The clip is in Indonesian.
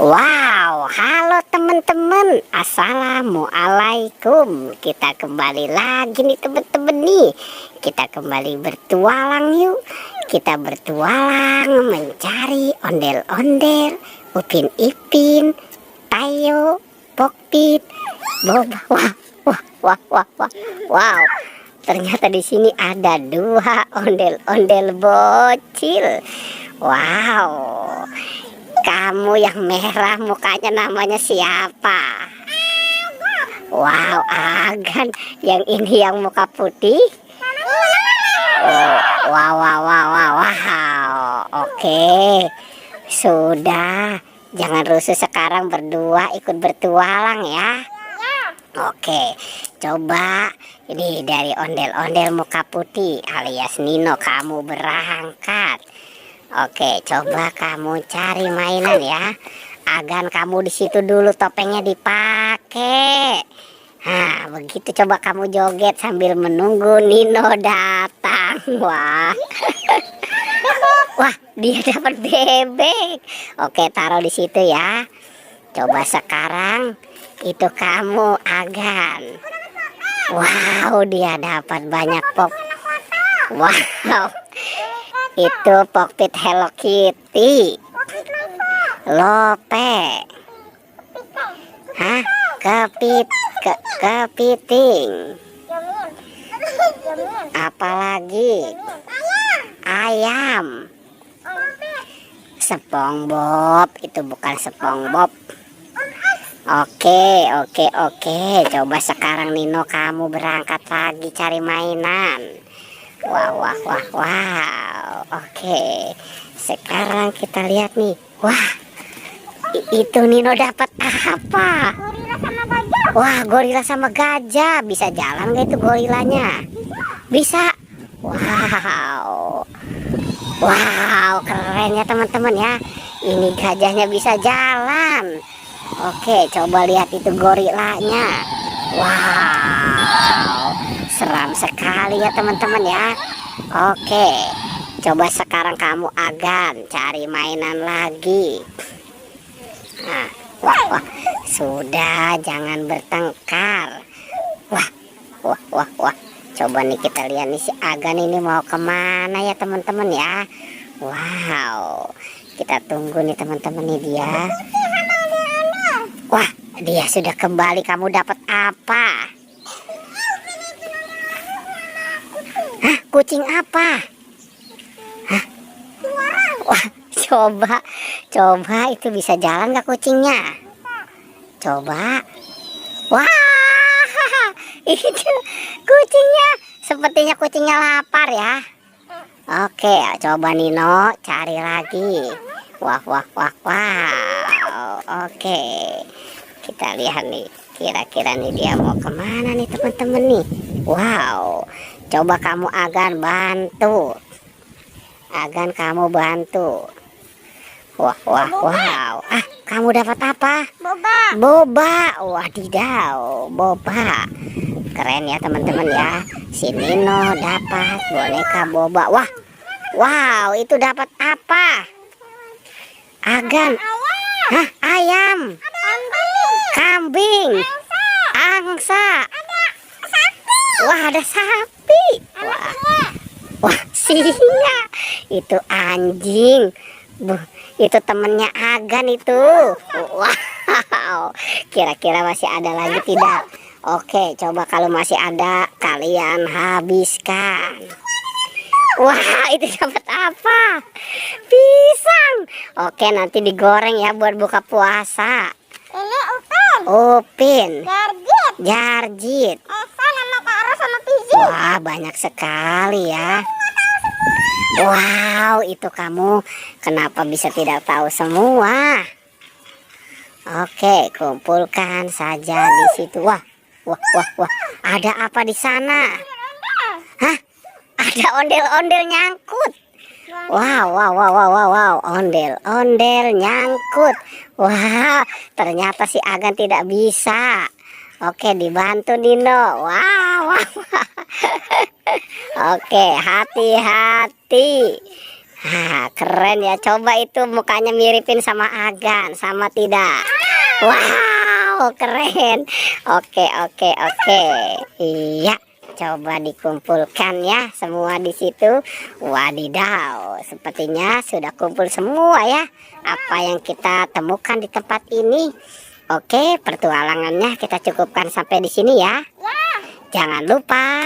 Wow, halo teman-teman, assalamualaikum. Kita kembali lagi nih teman-teman nih. Kita kembali bertualang yuk. Kita bertualang mencari ondel-ondel, Upin Ipin, Tayo, Pokpit, Boba. Wah, wah, wah, wah, wah. Wow. Ternyata di sini ada dua ondel-ondel bocil. Wow. Kamu yang merah mukanya namanya siapa? Wow, Agan. Yang ini yang muka putih. Oh, wow, wow, wow, wow, wow. Oke, sudah. Jangan rusuh sekarang, berdua ikut bertualang ya. Oke, coba ini dari ondel-ondel muka putih alias Nino, kamu berangkat. Oke, coba kamu cari mainan ya. Agan kamu di situ dulu, topengnya dipakai. Nah, begitu coba kamu joget sambil menunggu Nino datang. Wah. Wah, dia dapat bebek. Oke, taruh di situ ya. Coba sekarang itu kamu Agan. Wow, dia dapat banyak pop. Wow. Itu Pokpit Hello Kitty. Lope. Hah? Kepiting. Apalagi? Ayam. SpongeBob. Itu bukan SpongeBob. Oke. Coba sekarang Nino kamu berangkat lagi cari mainan. Wow. Oke, sekarang kita lihat nih. Wah, itu Nino dapat apa? Gorila sama gajah. Wah, gorila sama gajah. Bisa jalan gak itu gorilanya? Bisa. Wow, keren ya teman-teman ya. Ini gajahnya bisa jalan. Oke, coba lihat itu gorilanya. Wow, seram sekali ya teman-teman ya. Oke, coba sekarang kamu Agan cari mainan lagi. Nah, wah, sudah, jangan bertengkar. Wah. Coba nih kita lihat nih si Agan ini mau kemana ya teman-teman ya. Wow, kita tunggu nih teman-teman nih dia. Wah, dia sudah kembali. Kamu dapat apa? Hah, kucing apa? Hah? Wah, coba itu bisa jalan gak kucingnya? Coba. Wah, itu kucingnya. Sepertinya kucingnya lapar ya. Oke, coba Nino cari lagi. Wah. Oke, kita lihat nih. Kira-kira nih dia mau kemana nih teman-teman nih. Wow, coba kamu Agan bantu. Wow. Ah, kamu dapat apa? Boba. Wadidaw, boba. Keren ya teman-teman ya. Si Nino dapat boneka boba. Wow, itu dapat apa? Agan. Hah, ayam. Kambing. Angsa. Wah, ada sapi. Wah, singa. Itu anjing. Itu temennya Agan itu. Wow. Kira-kira masih ada lagi tidak? Oke, coba kalau masih ada kalian habiskan. Wah, itu dapat apa? Pisang. Oke, nanti digoreng ya buat buka puasa. Ini Upin. Jarjit. Jarjit. Esa nama Kak Ros sama Pizi. Wah, banyak sekali ya. Wow, itu kamu kenapa bisa tidak tahu semua? Oke, kumpulkan saja di situ. Wah. Ada apa di sana? Hah? Ada ondel-ondel nyangkut. Wow. Ondel-ondel nyangkut. Wah, ternyata si Agan tidak bisa. Oke, dibantu Nino. Wow. Oke, hati-hati. Keren ya. Coba itu mukanya miripin sama Agan, sama tidak? Wow, keren. Oke, oke, oke. Iya, coba dikumpulkan ya semua di situ. Wadidaw, sepertinya sudah kumpul semua ya. Apa yang kita temukan di tempat ini. Oke, pertualangannya kita cukupkan sampai di sini ya. Jangan lupa